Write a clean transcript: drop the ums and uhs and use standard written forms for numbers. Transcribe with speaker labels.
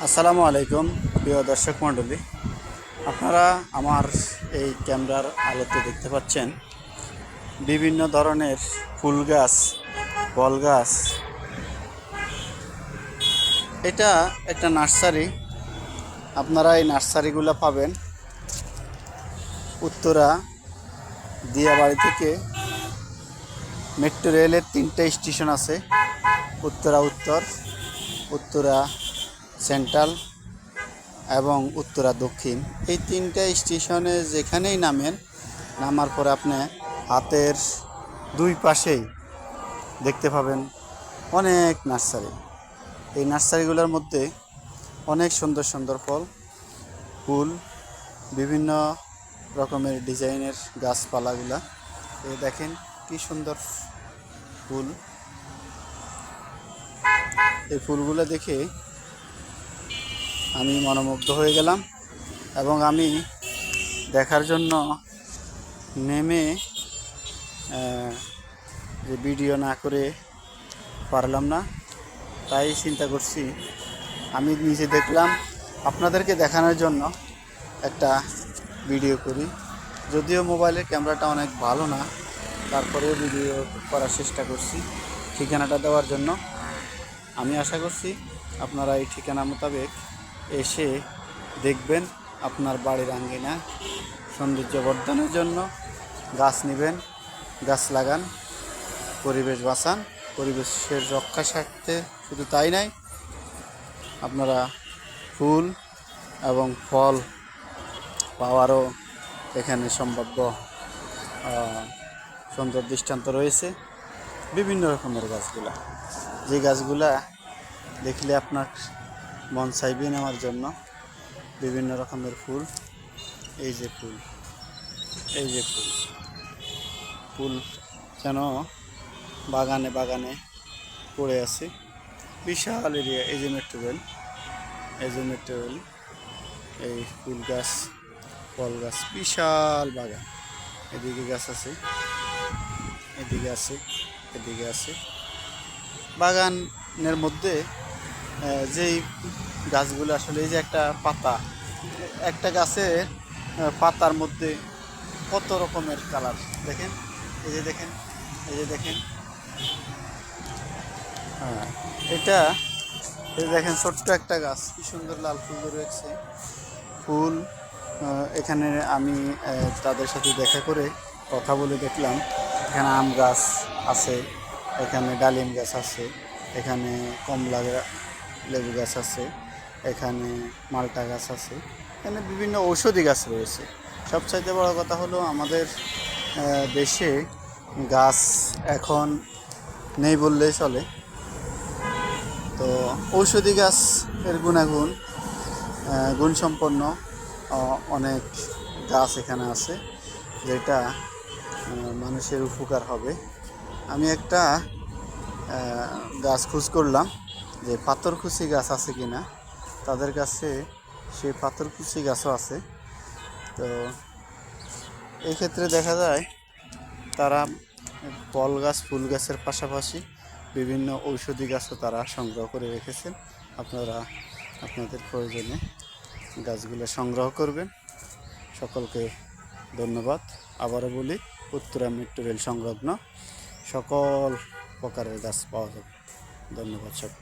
Speaker 1: আসসালামু আলাইকুম প্রিয় দর্শক মণ্ডলী, আপনারা আমার এই ক্যামেরার আলোতে দেখতে পাচ্ছেন বিভিন্ন ধরনের ফুল গাছ, ফল গাছ। এটা একটা নার্সারি। আপনারা এই নার্সারিগুলো পাবেন উত্তরা দিয়াবাড়ি থেকে মেট্রো রেলের 3টে স্টেশন আছে, উত্তরা উত্তর, উত্তরা সেন্ট্রাল এবং উত্তরা দক্ষিণ। এই 3টে স্টেশনে যেখানেই নামেন, নামার পরে আপনি হাতের দুই পাশেই দেখতে পাবেন অনেক নার্সারি। এই নার্সারিগুলোর মধ্যে অনেক সুন্দর সুন্দর ফল, ফুল, বিভিন্ন রকমের ডিজাইনের গাছপালাগুলা। এই দেখেন কি সুন্দর ফুল। এই ফুলগুলো দেখে আমি মনোমুগ্ধ হয়ে গেলাম এবং আমি দেখার জন্য নেমে যে ভিডিও না করে পারলাম না, তাই চিন্তা করছি আমি নিজে দেখলাম, আপনাদেরকে দেখানোর জন্য একটা ভিডিও করি। যদিও মোবাইলের ক্যামেরাটা অনেক ভালো না, তারপরেও ভিডিও করার চেষ্টা করছি ঠিকানাটা দেওয়ার জন্য। আমি আশা করছি আপনারা এই ঠিকানা মোতাবেক এসে দেখবেন, আপনার বাড়ির আঙ্গিনা সৌন্দর্য বর্ধনের জন্য গাছ নেবেন, গাছ লাগান, পরিবেশ বাঁচান। পরিবেশের রক্ষা স্বার্থে শুধু তাই নাই, আপনারা ফুল এবং ফল পাওয়ারও এখানে সম্ভাব্য সুন্দর দৃষ্টান্ত রয়েছে। বিভিন্ন রকমের গাছগুলা, যে গাছগুলা দেখলে আপনার মন চাইবে নেওয়ার জন্য। বিভিন্ন রকমের ফুল, এই যে ফুল, এই যে ফুল, ফুল যেন বাগানে বাগানে পড়ে আছে। বিশাল এরিয়া। এই যে মেট্রো রেল, এই যে মেট্রো রেল, এই ফুল গাছ, ফল গাছ, বিশাল বাগান। এদিকে গাছ আছে, এদিকে আছে, এদিকে আছে। বাগানের মধ্যে যেই গাছগুলো আসলে, এই যে একটা পাতা, একটা গাছের পাতার মধ্যে কত রকমের কালার দেখেন। এই যে দেখেন, এই যে দেখেন, হ্যাঁ এটা, এই দেখেন ছোট্ট একটা গাছ, কি সুন্দর লাল ফুল রয়েছে। ফুল এখানে আমি তাদের সাথে দেখা করে কথা বলে দেখলাম, এখানে আম গাছ আছে, এখানে ডালিম গাছ আছে, এখানে কমলা লেবু গাছ আছে, এখানে মালটা গাছ আছে, এখানে বিভিন্ন ঔষধি গাছ রয়েছে। সবচাইতে বড় কথা হলো আমাদের দেশে গাছ এখন নেই বললেই চলে। তো ঔষধি গাছের গুণসম্পন্ন অনেক গাছ এখানে আছে, যেটা মানুষের উপকার হবে। আমি একটা গাছ খোঁজ করলাম যে পাথরকুচি গাছ আছে কিনা, তাদের কাছে সেই পাথরকুচি গাছও আছে। তো এই ক্ষেত্রে দেখা যায় তারা ফল গাছ, ফুল গাছের পাশাপাশি বিভিন্ন ঔষধি গাছও তারা সংগ্রহ করে রেখেছেন। আপনারা আপনাদের প্রয়োজনে গাছগুলো সংগ্রহ করবেন। সকলকে ধন্যবাদ। আবারও বলি, উত্তরা মেট্রো রেল সংলগ্ন সকল প্রকারের গাছ পাওয়া যাবে। ধন্যবাদ সব।